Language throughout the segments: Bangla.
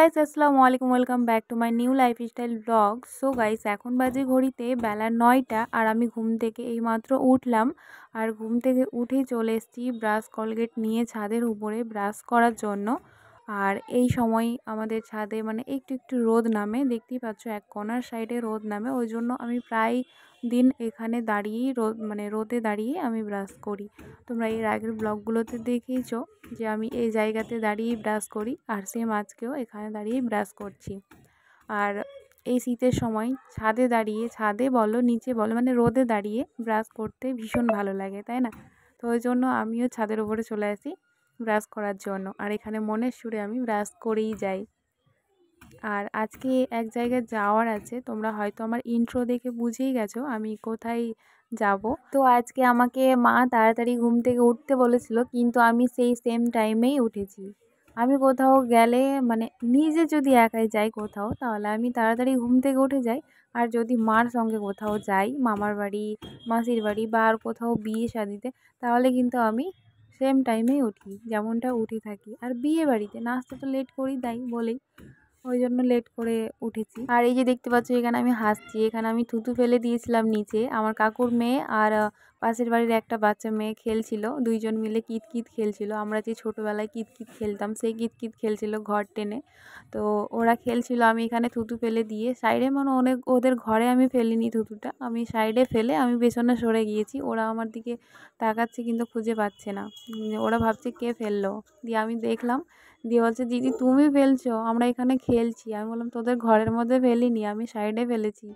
গাইস আসসালামু আলাইকুম, welcome back to my new lifestyle blog. So guys এখন বাজে ঘড়িতে বেলা 9টা আর আমি ঘুম থেকে এইমাত্র উঠলাম। আর ঘুম থেকে উঠেই চলে এসেছি ব্রাশ কলগেট নিয়ে ছাদের উপরে ব্রাশ করার জন্য। আর এই সময় আমাদের ছাদে মানে একটু একটু রোদ নামে, দেখতেই পাচ্ছ এক কর্নার সাইডে রোদ নামে, ওই জন্য আমি প্রায় দিন এখানে দাঁড়িয়েই রোদে দাঁড়িয়ে আমি ব্রাশ করি। তোমরা এর আগের ব্লগগুলোতে দেখেইছো যে আমি এই জায়গাতে দাঁড়িয়েই ব্রাশ করি, আর সেম আজকেও এখানে দাঁড়িয়েই ব্রাশ করছি। আর এই শীতের সময় ছাদে দাঁড়িয়ে, ছাদে বলো নিচে বলো, মানে রোদে দাঁড়িয়ে ব্রাশ করতে ভীষণ ভালো লাগে, তাই না? তো ওই জন্য আমিও ছাদের উপরে চলে আসি ব্রাশ করার জন্য, আর এখানে মনের সুরে আমি ব্রাশ করেই যাই। আর আজকে এক জায়গায় যাওয়ার আছে, তোমরা হয়তো আমার ইন্ট্রো দেখে বুঝেই গেছো আমি কোথায় যাব। তো আজকে আমাকে মা তাড়াতাড়ি ঘুম থেকে উঠতে বলেছিল, কিন্তু আমি সেই সেম টাইমেই উঠেছি। আমি কোথাও গেলে মানে নিজে যদি একাই যাই কোথাও, তাহলে আমি তাড়াতাড়ি ঘুম থেকে উঠে যাই। আর যদি মার সঙ্গে কোথাও যাই, মামার বাড়ি, মাসির বাড়ি বা আর কোথাও বিয়ে শাদিতে, তাহলে কিন্তু আমি সেম টাইমেই উঠি, যেমনটা উঠে থাকি। আর বিয়ে বাড়িতে নাস্তা তো লেট করেই দেয় বলেই, ওই জন্য লেট করে উঠেছি। আর এই যে দেখতে পাচ্ছ এখানে আমি হাসছি, এখানে আমি থুতু ফেলে দিয়েছিলাম নিচে। আমার কাকুর মেয়ে আর পাশের বাড়ির একটা বাচ্চা মেয়ে খেলছিল, দুইজন মিলে কিতকিত খেলছিল। আমরা যে ছোটোবেলায় কিতকিত খেলতাম সেই কিতকিত খেলছিল ঘর টেনে। তো ওরা খেলছিল, আমি এখানে থুতু ফেলে দিয়ে সাইডে, মানে অনেক ওদের ঘরে আমি ফেলিনি থুতুটা, আমি সাইডে ফেলে আমি পেছনে সরে গিয়েছি। ওরা আমার দিকে তাকাচ্ছে কিন্তু খুঁজে পাচ্ছে না, ওরা ভাবছে কে ফেললো। দিয়ে আমি দেখলাম, দিয়ে বলছে দিদি তুমি ফেলছো, আমরা এখানে খেলছি। আমি বললাম তোদের ঘরের মধ্যে ফেলিনি, আমি সাইডে ফেলেছি।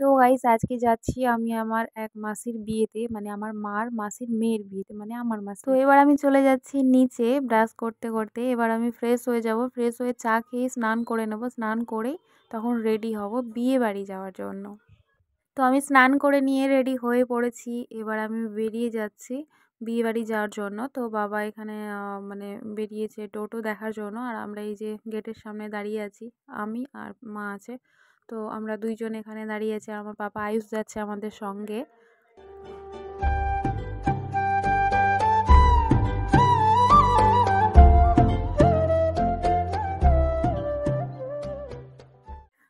তো গাইস আজকে যাচ্ছি আমি আমার এক মাসির বিয়েতে, মানে আমার মার মাসির মেয়ের বিয়েতে, মানে আমার মাসি। তো এবার আমি চলে যাচ্ছি নিচে ব্রাশ করতে করতে। এবার আমি ফ্রেশ হয়ে যাব, ফ্রেশ হয়ে চা খেয়ে স্নান করে নেব, স্নান করেই তখন রেডি হব বিয়ে বাড়ি যাওয়ার জন্য। তো আমি স্নান করে নিয়ে রেডি হয়ে পড়েছি, এবার আমি বেরিয়ে যাচ্ছি বিয়ে বাড়ি যাওয়ার জন্য। তো বাবা এখানে মানে বেরিয়েছে টোটো দেখার জন্য, আর আমরা এই যে গেটের সামনে দাঁড়িয়ে আছি, আমি আর মা আছে। তো আমরা দুইজন এখানে দাঁড়িয়ে আছি, আর আমার পাপা আয়ুষ যাচ্ছে আমাদের সঙ্গে।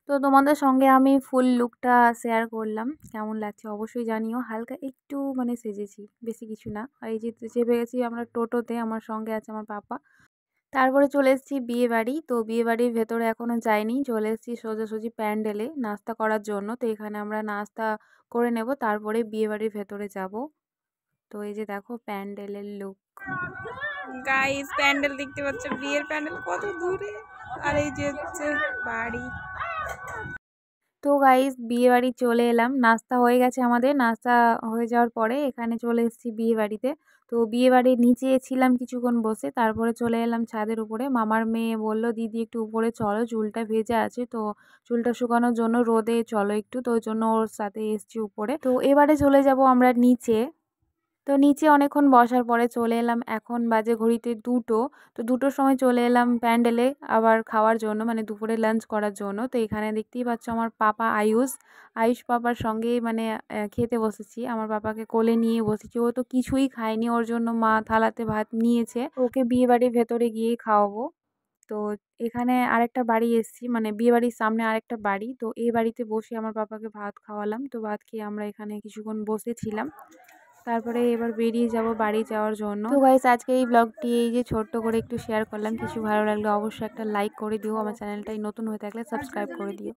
তো তোমাদের সঙ্গে আমি ফুল লুকটা শেয়ার করলাম, কেমন লাগছে অবশ্যই জানিও। হালকা একটু মানে সেজেছি, বেশি কিছু না। আর এই যে চেপে গেছি আমরা টোটোতে, আমার সঙ্গে আছে আমার পাপা। তারপরে চলে এসেছি বিয়ে বাড়ি। তো বিয়ে বাড়ির ভেতরে এখনও যাইনি, চলে এসেছি সোজাসুজি প্যান্ডেলে নাস্তা করার জন্য। তো এখানে আমরা নাস্তা করে নেব, তারপরে বিয়ে বাড়ির ভেতরে যাব। তো এই যে দেখো প্যান্ডেলের লুক। গাইস প্যান্ডেল দেখতে পাচ্ছ, বিয়ের প্যান্ডেল কত দূরে, আর এই যে হচ্ছে বাড়ি। তো গাইস বিয়ে বাড়ি চলে এলাম, নাস্তা হয়ে গেছে আমাদের। নাস্তা হয়ে যাওয়ার পরে এখানে চলে এসেছি বিয়ে বাড়িতে। তো বিয়ে বাড়ির নিচে ছিলাম কিছুক্ষণ বসে, তারপরে চলে এলাম ছাদের উপরে। মামার মেয়ে বলল দিদি একটু উপরে চলো, চুলটা ভেজে আছে, তো চুলটা শুকানোর জন্য রোদে চলো একটু, তো ওই জন্য ওর সাথে এসছি উপরে। তো এবারে চলে যাব আমরা নিচে। তো নিচে অনেকক্ষণ বসার পরে চলে এলাম, এখন বাজে ঘড়িতে 2টো। তো 2টোর সময় চলে এলাম প্যান্ডেলে আবার খাওয়ার জন্য, মানে দুপুরে লাঞ্চ করার জন্য। তো এখানে দেখতেই পাচ্ছ আমার পাপা আয়ুষ, আয়ুষ পাপার সঙ্গেই মানে খেতে বসেছি। আমার পাপাকে কোলে নিয়ে বসেছি, ও তো কিছুই খায়নি, ওর জন্য মা থালাতে ভাত নিয়েছে, ওকে বিয়ে বাড়ির ভেতরে গিয়েই খাওয়াবো। তো এখানে আরেকটা বাড়ি এসেছি, মানে বিয়ে বাড়ির সামনে আরেকটা বাড়ি। তো এই বাড়িতে বসে আমার পাপাকে ভাত খাওয়ালাম। তো ভাত খেয়ে আমরা এখানে কিছুক্ষণ বসেছিলাম, তারপরে এবার বেরিয়ে যাব বাড়ি যাওয়ার জন্য। তো গাইস আজকে এই ব্লগটি এই যে ছোট্ট করে একটু শেয়ার করলাম, কিছু ভালো লাগলে অবশ্যই একটা লাইক করে দিও, আমার চ্যানেলটাই নতুন হয়ে থাকলে সাবস্ক্রাইব করে দিও।